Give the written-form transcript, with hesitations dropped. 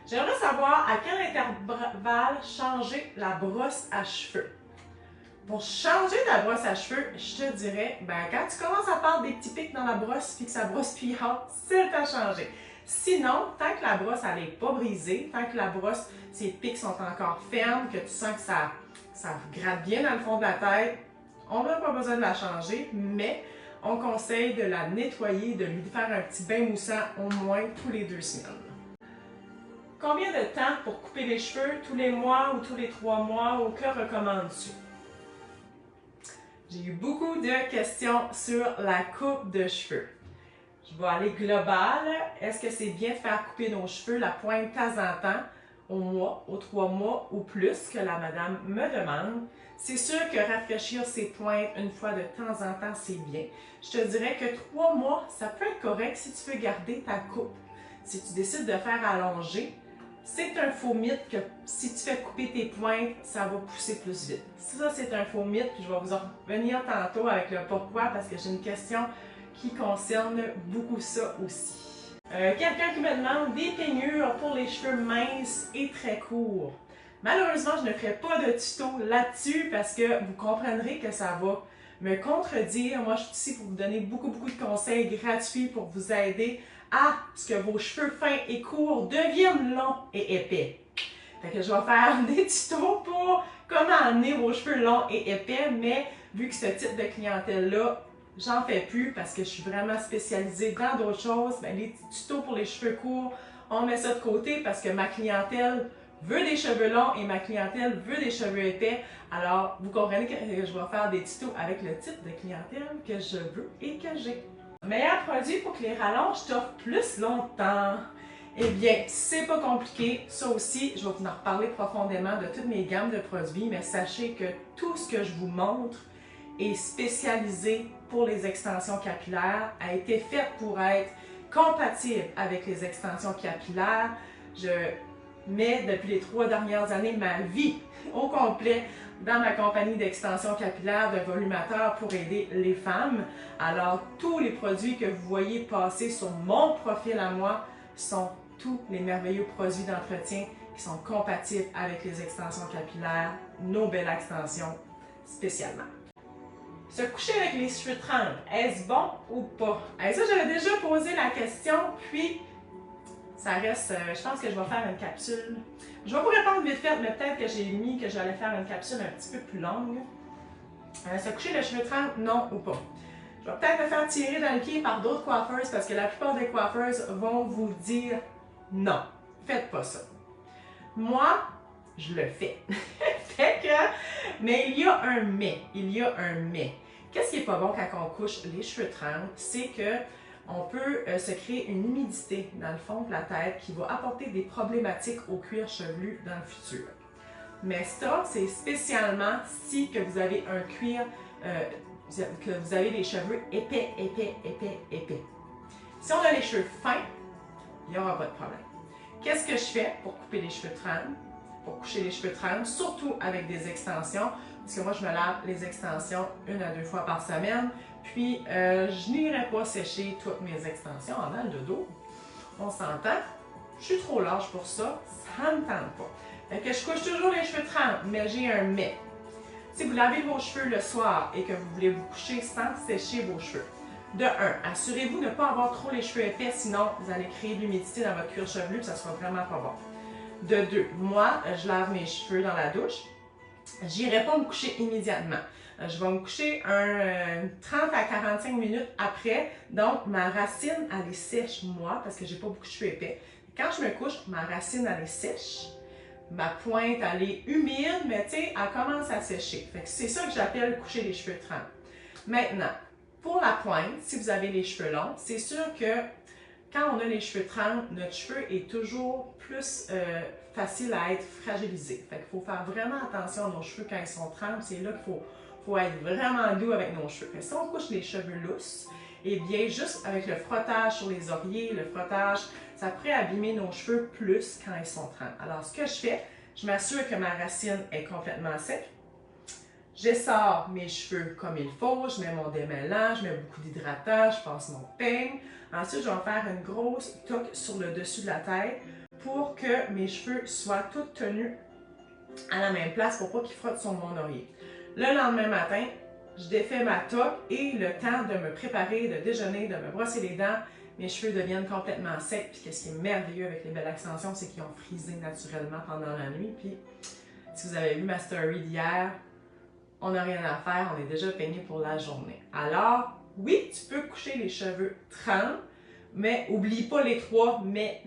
J'aimerais savoir à quel intervalle changer la brosse à cheveux. Pour changer ta brosse à cheveux, je te dirais, quand tu commences à faire des petits pics dans la brosse puis que ça brosse tuyante, c'est le temps de changer. Sinon, tant que la brosse n'est pas brisée, tant que la brosse, ses pics sont encore fermes, que tu sens que ça gratte bien dans le fond de la tête, on n'a pas besoin de la changer, mais on conseille de la nettoyer, de lui faire un petit bain moussant au moins tous les 2 semaines. Combien de temps pour couper les cheveux? Tous les mois ou tous les 3 mois? Ou que recommandes-tu? J'ai eu beaucoup de questions sur la coupe de cheveux. Je vais aller global. Est-ce que c'est bien de faire couper nos cheveux la pointe de temps en temps, au mois, aux 3 mois ou plus que la madame me demande? C'est sûr que rafraîchir ses pointes une fois de temps en temps, c'est bien. Je te dirais que 3 mois, ça peut être correct si tu veux garder ta coupe. Si tu décides de faire allonger, c'est un faux mythe que si tu fais couper tes pointes, ça va pousser plus vite. Ça, c'est un faux mythe, puis je vais vous en revenir tantôt avec le pourquoi, parce que j'ai une question qui concerne beaucoup ça aussi. Quelqu'un qui me demande des peignures pour les cheveux minces et très courts. Malheureusement, je ne ferai pas de tuto là-dessus parce que vous comprendrez que ça va me contredire. Moi, je suis ici pour vous donner beaucoup de conseils gratuits pour vous aider à ce que vos cheveux fins et courts deviennent longs et épais. Fait que je vais faire des tutos pour comment amener vos cheveux longs et épais, mais vu que ce type de clientèle-là, j'en fais plus parce que je suis vraiment spécialisée dans d'autres choses, les tutos pour les cheveux courts, on met ça de côté parce que ma clientèle veut des cheveux longs et ma clientèle veut des cheveux épais. Alors, vous comprenez que je vais faire des tutos avec le type de clientèle que je veux et que j'ai. Meilleur produit pour que les rallonges t'offrent plus longtemps? Eh bien, c'est pas compliqué. Ça aussi, je vais vous en reparler profondément de toutes mes gammes de produits, mais sachez que tout ce que je vous montre est spécialisé pour les extensions capillaires, a été fait pour être compatible avec les extensions capillaires. Je mets depuis les 3 dernières années ma vie au complet dans ma compagnie d'extension capillaire de volumateur pour aider les femmes. Alors, tous les produits que vous voyez passer sur mon profil à moi sont tous les merveilleux produits d'entretien qui sont compatibles avec les extensions capillaires, nos belles extensions spécialement. Se coucher avec les cheveux trempés, est-ce bon ou pas? Et ça, j'avais déjà posé la question, puis ça reste, je pense que je vais faire une capsule. Je vais vous répondre vite fait, mais peut-être que j'ai mis que j'allais faire une capsule un petit peu plus longue. Se coucher les cheveux trempés, non ou pas? Je vais peut-être me faire tirer dans le pied par d'autres coiffeuses parce que la plupart des coiffeuses vont vous dire non, faites pas ça. Moi, je le fais. Fait que, mais il y a un mais. Il y a un mais. Qu'est-ce qui est pas bon quand on couche les cheveux trempés? C'est que on peut se créer une humidité dans le fond de la tête qui va apporter des problématiques au cuir chevelu dans le futur. Mais ça, c'est spécialement si que vous avez un cuir, que vous avez des cheveux épais. Si on a les cheveux fins, il n'y aura pas de problème. Qu'est-ce que je fais pour couper les cheveux trempés? Pour coucher les cheveux trempés, surtout avec des extensions, parce que moi je me lave les extensions 1 à 2 fois par semaine, puis je n'irai pas sécher toutes mes extensions avant le dodo. On s'entend, je suis trop large pour ça, ça ne me tente pas. Fait que je couche toujours les cheveux trempés, mais j'ai un mais. Si vous lavez vos cheveux le soir et que vous voulez vous coucher sans sécher vos cheveux, de 1, assurez-vous de ne pas avoir trop les cheveux épais, sinon vous allez créer de l'humidité dans votre cuir chevelu et ça ne sera vraiment pas bon. De 2, moi, je lave mes cheveux dans la douche. J'irai pas me coucher immédiatement. Je vais me coucher 30 à 45 minutes après. Donc, ma racine, elle est sèche, moi, parce que j'ai pas beaucoup de cheveux épais. Quand je me couche, ma racine, elle est sèche. Ma pointe, elle est humide, mais tu sais, elle commence à sécher. Fait que c'est ça que j'appelle coucher les cheveux trempés. Maintenant, pour la pointe, si vous avez les cheveux longs, c'est sûr que quand on a les cheveux trempés, notre cheveu est toujours plus facile à être fragilisé. Fait qu'il faut faire vraiment attention à nos cheveux quand ils sont trempés. C'est là qu'il faut être vraiment doux avec nos cheveux. Fait que si on couche les cheveux lousses, eh bien, juste avec le frottage sur les oreillers, le frottage, ça pourrait abîmer nos cheveux plus quand ils sont trempés. Alors, ce que je fais, je m'assure que ma racine est complètement sec. J'essore mes cheveux comme il faut, je mets mon démêlant, je mets beaucoup d'hydratant, je passe mon peigne. Ensuite, je vais faire une grosse toque sur le dessus de la tête pour que mes cheveux soient tous tenus à la même place pour pas qu'ils frottent sur mon oreiller. Le lendemain matin, je défais ma toque et le temps de me préparer, de déjeuner, de me brosser les dents, mes cheveux deviennent complètement secs. Puis ce qui est merveilleux avec les belles extensions, c'est qu'ils ont frisé naturellement pendant la nuit. Puis si vous avez vu ma story d'hier, on n'a rien à faire, on est déjà peigné pour la journée. Alors, oui, tu peux coucher les cheveux 30, mais oublie pas les 3 mais.